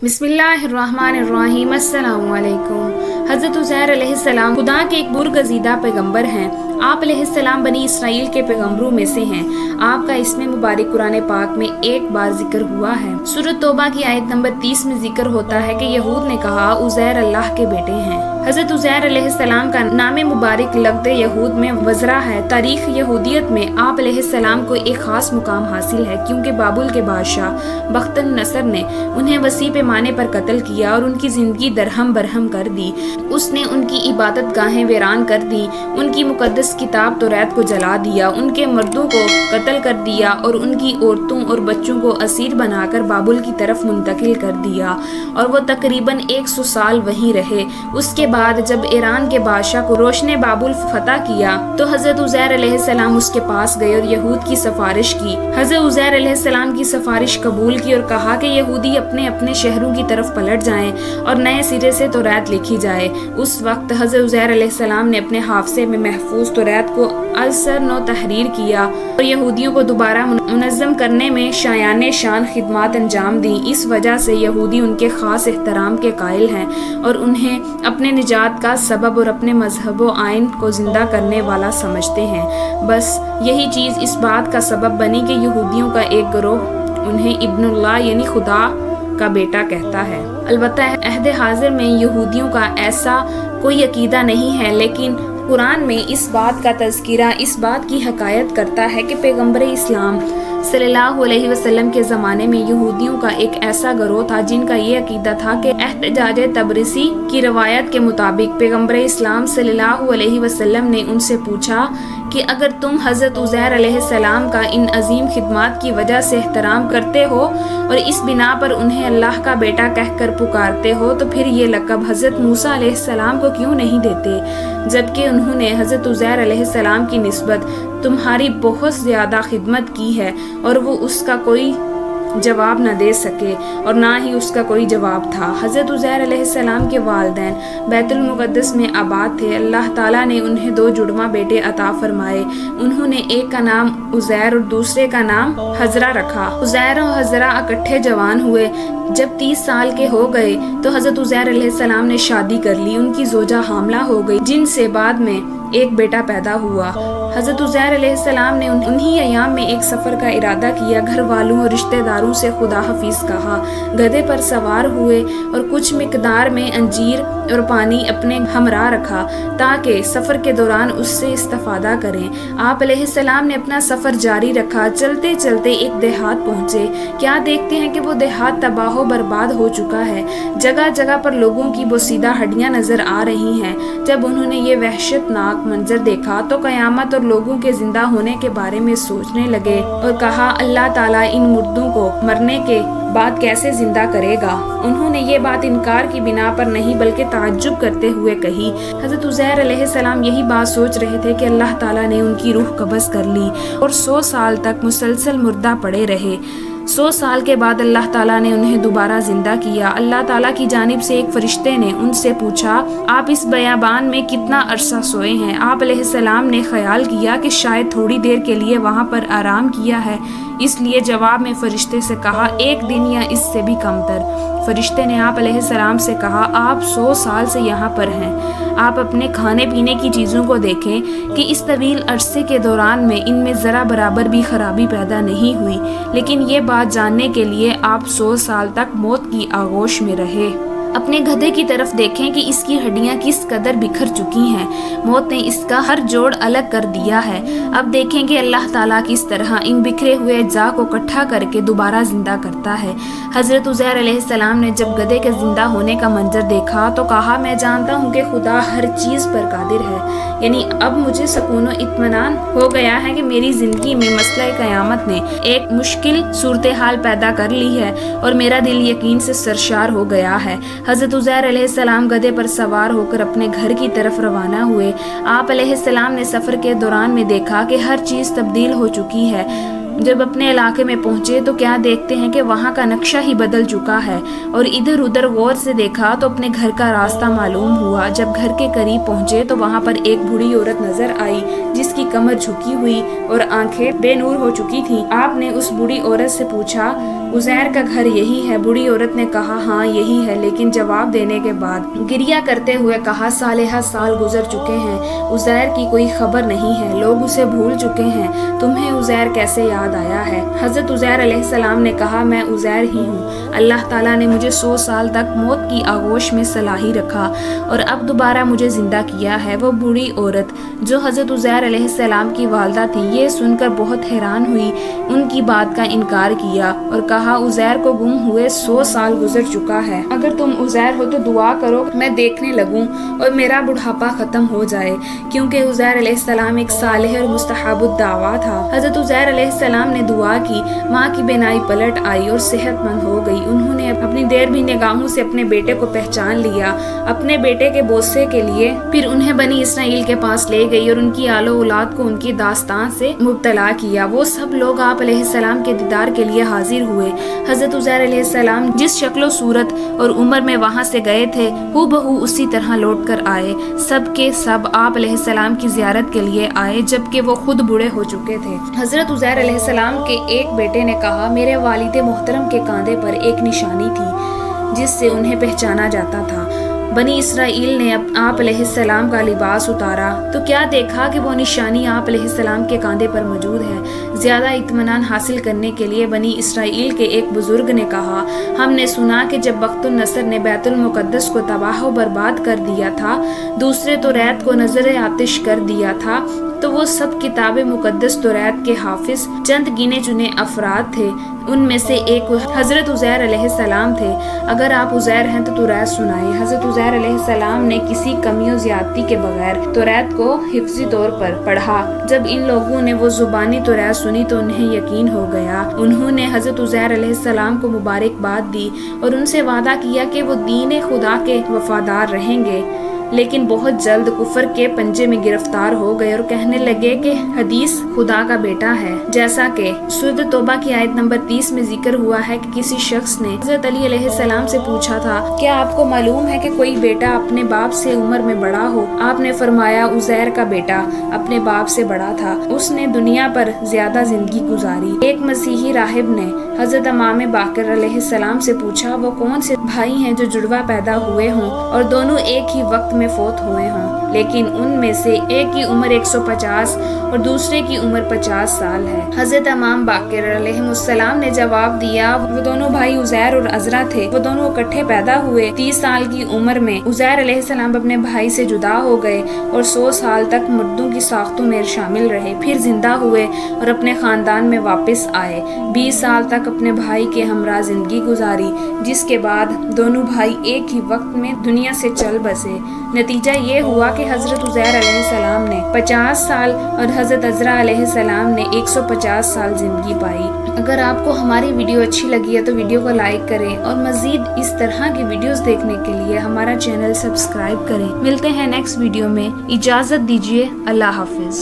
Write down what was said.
बिस्मिल्लाहिर्रहमानिर्रहीम। अस्सलामु अलैकुम। हज़रत उज़ैर अलैहिस्सलाम खुदा के एक बुरगज़ीदा पैगम्बर हैं। आप अलैहिस्सलाम बनी इसराइल के पैगम्बरों में से हैं। आपका इसमें मुबारक कुरान पाक में एक बार जिक्र हुआ है। सूरत तौबा की आयत नंबर 30 में जिक्र होता है कि यहूद ने कहा उज़ैर अल्लाह के बेटे हैं। हज़रत उज़ैर अलैहिस्सलाम का नाम मुबारक लफ्ज़ यहूद में वज़रा है। तारीख़ यहूदियत में आप अलैहिस्सलाम को एक ख़ास मुकाम हासिल है, क्योंकि बाबुल के बादशाह बख्तन नसर ने उन्हें वसी पैमाने पर कत्ल किया और उनकी ज़िंदगी दरहम बरहम कर दी। उसने उनकी इबादत गाहें वीरान कर दी, उनकी मुक़द्दस किताब तौरात को जला दिया, उनके मर्दों को कत्ल कर दिया और उनकी औरतों और बच्चों को असीर बनाकर बाबुल की तरफ मुंतकिल कर दिया, और वो तकरीबन 100 साल वहीं रहे। उसके बाद जब ईरान के बादशाह को रोशने बाबुल फतह किया तो हज़रत उज़ैर अलैहिस्सलाम उसके पास गए और यहूद की सिफारिश की। हज़रत उज़ैर अलैहिस्सलाम की सिफारिश कबूल की और कहा कि यहूदी अपने अपने शहरों की तरफ पलट जाएं और नए सिरे से तौरात लिखी जाए। उस वक्त हज़रत उज़ैर अलैहिस्सलाम ने अपने हाफ़ज़े में महफूज तौरात को अलसर नो तहरीर किया और यहूदियों को दोबारा मुनज़्ज़म करने में शायाने शान खिदमत अंजाम दी। इस वजह से यहूदी उनके ख़ास एहतराम के कायल हैं और उन्हें अपने निजात का सबब और अपने मजहब व आइन को ज़िंदा करने वाला समझते हैं। बस यही चीज़ इस बात का सबब बनी कि यहूदियों का एक गिरोह उन्हें इब्नुल्लाह यानी खुदा का बेटा कहता है। अलबत्ता अहद हाजिर में यहूदियों का ऐसा कोई अकीदा नहीं है, लेकिन कुरान में इस बात का तज़किरा इस बात की हकायत करता है कि पैगम्बर इस्लाम सल्लल्लाहु अलैहि वसल्लम के ज़माने में यहूदियों का एक ऐसा गिरोह था जिनका ये अकीदा था कि एहतजाज तबरिसी की रवायत के मुताबिक पैगम्बर इस्लाम सल्लल्लाहु अलैहि वसल्लम ने उनसे पूछा कि अगर तुम हज़रत उज़ैर अलैहिस्सलाम का इन अजीम खिदमत की वजह से एहतराम करते हो और इस बिना पर उन्हें अल्लाह का बेटा कहकर पुकारते हो, तो फिर ये लक़ब हज़रत मूसा अलैहिस्सलाम को क्यों नहीं देते, जबकि उन्होंने हज़रत उज़ैर अलैहिस्सलाम की निस्बत तुम्हारी बहुत ज़्यादा खिदमत की है। और वो उसका कोई जवाब न दे सके और ना ही उसका कोई जवाब था। हज़रत उज़ैर अलैहिस्सलाम के वालिदैन बैतुल मुक़द्दस में आबाद थे। अल्लाह ताला ने उन्हें 2 जुड़वा बेटे अता फरमाए। उन्होंने एक का नाम उज़ैर और दूसरे का नाम हज़रा रखा। उज़ैर और हज़रा इकट्ठे जवान हुए। जब 30 साल के हो गए तो हज़रत उज़ैर अलैहिस्सलाम ने शादी कर ली। उनकी ज़ोजा हामला हो गई, जिनसे बाद में एक बेटा पैदा हुआ। हज़रत उज़ैर अलैहिस्सलाम ने उन्हीं अयाम में एक सफ़र का इरादा किया। घर वालों और रिश्तेदारों से खुदा हफीज़ कहा, गधे पर सवार हुए और कुछ मिकदार में अंजीर और पानी अपने हमरा रखा ताकि सफ़र के दौरान उससे इस्तेफादा करें। आप अलैहिस्सलाम ने अपना सफ़र जारी रखा। चलते चलते एक देहात पहुँचे। क्या देखते हैं कि वो देहात तबाह बर्बाद हो चुका है। जगह जगह पर लोगों की बोसीदा हड्डियाँ नज़र आ रही हैं। जब उन्होंने ये वहशतनाक मंजर देखा तो क़यामत और लोगों के जिंदा होने के बारे में सोचने लगे और कहा, अल्लाह ताला इन मुर्दों को मरने के बाद कैसे जिंदा करेगा। उन्होंने ये बात इनकार की बिना पर नहीं बल्कि ताज्जुब करते हुए कही। हज़रत उज़ैर अलैहिस्सलाम यही बात सोच रहे थे कि अल्लाह ताला ने उनकी रूह कब्ज़ कर ली और 100 साल तक मुसलसल मुर्दा पड़े रहे। 100 साल के बाद अल्लाह ताला ने उन्हें दोबारा जिंदा किया। अल्लाह ताला की जानिब से एक फरिश्ते ने उनसे पूछा, आप इस बयाबान में कितना अरसा सोए हैं। आप अलैहिस्सलाम ने ख्याल किया कि शायद थोड़ी देर के लिए वहाँ पर आराम किया है, इसलिए जवाब में फरिश्ते से कहा, 1 दिन या इससे भी कमतर। फरिश्ते ने आप अलैहिस्सलाम से कहा, आप 100 साल से यहाँ पर हैं। आप अपने खाने पीने की चीज़ों को देखें कि इस तवील अरसे के दौरान में इनमें ज़रा बराबर भी खराबी पैदा नहीं हुई, लेकिन ये बात जानने के लिए आप 100 साल तक मौत की आगोश में रहे। अपने गधे की तरफ देखें कि इसकी हड्डियां किस कदर बिखर चुकी हैं। मौत ने इसका हर जोड़ अलग कर दिया है। अब देखें कि अल्लाह ताला किस तरह इन बिखरे हुए अज्जा को इकट्ठा करके दोबारा जिंदा करता है। हज़रत उज़ैर अलैहिस्सलाम ने जब गधे के जिंदा होने का मंजर देखा तो कहा, मैं जानता हूँ कि खुदा हर चीज़ पर कादिर है। यानी अब मुझे सुकून और इत्मीनान हो गया है कि मेरी ज़िंदगी में मसला क़यामत ने एक मुश्किल सूरत हाल पैदा कर ली है और मेरा दिल यकीन से सरशार हो गया है। हज़रत उज़ैर अलैहिस्सलाम गधे पर सवार होकर अपने घर की तरफ रवाना हुए। आप अलैहिस्सलाम ने सफ़र के दौरान में देखा कि हर चीज़ तब्दील हो चुकी है। जब अपने इलाके में पहुंचे तो क्या देखते हैं कि वहाँ का नक्शा ही बदल चुका है और इधर उधर गौर से देखा तो अपने घर का रास्ता मालूम हुआ। जब घर के करीब पहुंचे तो वहाँ पर एक बूढ़ी औरत नजर आई जिसकी कमर झुकी हुई और आंखें बेनूर हो चुकी थीं। आपने उस बूढ़ी औरत से पूछा, उज़ैर का घर यही है? बूढ़ी औरत ने कहा हाँ यही है, लेकिन जवाब देने के बाद गिरिया करते हुए कहा 16 साल गुजर चुके हैं, उज़ैर की कोई खबर नहीं है, लोग उसे भूल चुके हैं, तुम्हें उज़ैर कैसे याद आया है? हज़रत उज़ैर अलैहिस्सलाम ने कहा मैं उज़ैर ही हूँ, अल्लाह ताला ने मुझे 100 साल तक मौत की आगोश में सलाही रखा और अब दोबारा मुझे जिंदा किया है। वो बूढ़ी औरत जो हज़रत उज़ैर अलैहिस्सलाम की वालदा थी, ये सुनकर बहुत हैरान हुई, उनकी बात का इनकार किया और कहा उज़ैर को गुम हुए 100 साल गुजर चुका है, अगर तुम उज़ैर हो तो दुआ करो मैं देखने लगूं और मेरा बुढ़ापा खत्म हो जाए, क्योंकि उज़ैर अलैहिस्सलाम एक सालेह और मुस्तहबुद दावा था। हज़रत उज़ैर अलैहिस्सलाम ने दुआ की, माँ की बेनाई पलट आई और सेहतमंद हो गई। उन्होंने अपनी देर भी निगाहों से अपने बेटे को पहचान लिया, अपने बेटे के बोसे के लिए फिर उन्हें बनी इसराइल के पास ले गई और उनकी आलो औलाद को उनकी दास्तान से मुब्तला किया। वो सब लोग आप अलैहिस्सलाम के दीदार के लिए हाजिर हुए। हज़रत उज़ैर अलैहिस्सलाम जिस शक्लो सूरत और उम्र में वहाँ से गए थे, हूबहू उसी तरह लौट कर आए। सब के सब आप अलैहिस्सलाम की ज़ियारत के लिए आए, जबकि वो खुद बूढ़े हो चुके थे। हज़रत उज़ैर अलैहिस्सलाम के एक बेटे ने कहा मेरे वालिद मोहतरम के कांधे पर एक निशानी थी जिससे उन्हें पहचाना जाता था। बनी इसराइल ने आप अलैहिस्सलाम का लिबास उतारा तो क्या देखा कि वो निशानी आप अलैहिस्सलाम के कांधे पर मौजूद है। ज़्यादा इत्मीनान हासिल करने के लिए बनी इसराइल के एक बुजुर्ग ने कहा हमने सुना कि जब वक्तुन नसर ने बैतुल मुक़द्दस को तबाह व बर्बाद कर दिया था, दूसरे तौरात को नजर आतिश कर दिया था, तो वो सब किताब मुक़द्दस तौरात के हाफिज चंद गिने चुने अफराद थे। उनमें से एक हज़रत उज़ैर अलैहिस्सलाम थे। अगर आप उज़ैर हैं तो तौरात सुनाए। हज़रत उज़ैर अलैहिस्सलाम ने किसी कमी और ज़्यादती के बगैर तौरात को हिफ्ज़ी तौर पर पढ़ा। जब इन लोगों ने वो ज़ुबानी तौरात सुनी तो उन्हें यकीन हो गया। उन्होंने हज़रत उज़ैर अलैहिस्सलाम को मुबारकबाद दी और उनसे वादा किया कि वो दीन खुदा के वफादार रहेंगे, लेकिन बहुत जल्द कुफर के पंजे में गिरफ्तार हो गए और कहने लगे कि हदीस खुदा का बेटा है। जैसा कि सूरह तौबा की आयत नंबर 30 में जिक्र हुआ है कि किसी शख्स ने हज़रत अली अलैहिस्सलाम से पूछा था क्या आपको मालूम है कि कोई बेटा अपने बाप से उम्र में बड़ा हो? आपने फरमाया उज़ैर का बेटा अपने बाप से बड़ा था, उसने दुनिया पर ज्यादा जिंदगी गुजारी। एक मसीही राहिब ने हज़रत इमाम बाकर अलैहिस्सलाम से पूछा वो कौन से भाई हैं जो जुड़वा पैदा हुए हों और दोनों एक ही वक्त में फोत हुए हों, लेकिन उनमें से एक की उम्र 150 और दूसरे की उम्र 50 साल है। हज़रत इमाम बाकर अलैहिस्सलाम ने जवाब दिया वो दोनों भाई उज़ैर और अज़रा थे, वो दोनों इकट्ठे पैदा हुए। 30 साल की उम्र में उज़ैर अलैहिस्सलाम अपने भाई से जुदा हो गए और 100 साल तक मुर्दों की साख्तों में शामिल रहे, फिर जिंदा हुए और अपने खानदान में वापस आए। 20 साल तक अपने भाई के हमरा जिंदगी गुजारी, जिसके बाद दोनों भाई एक ही वक्त में दुनिया से चल बसे। नतीजा ये हुआ कि हज़रत उज़ैर अलैहिस्सलाम ने 50 साल और हज़रत अज़रा अलैहिस्सलाम ने 150 साल जिंदगी पाई। अगर आपको हमारी वीडियो अच्छी लगी है तो वीडियो को लाइक करें और मज़ीद इस तरह की वीडियोस देखने के लिए हमारा चैनल सब्सक्राइब करें। मिलते हैं नेक्स्ट वीडियो में, इजाज़त दीजिए, अल्लाह हाफिज़।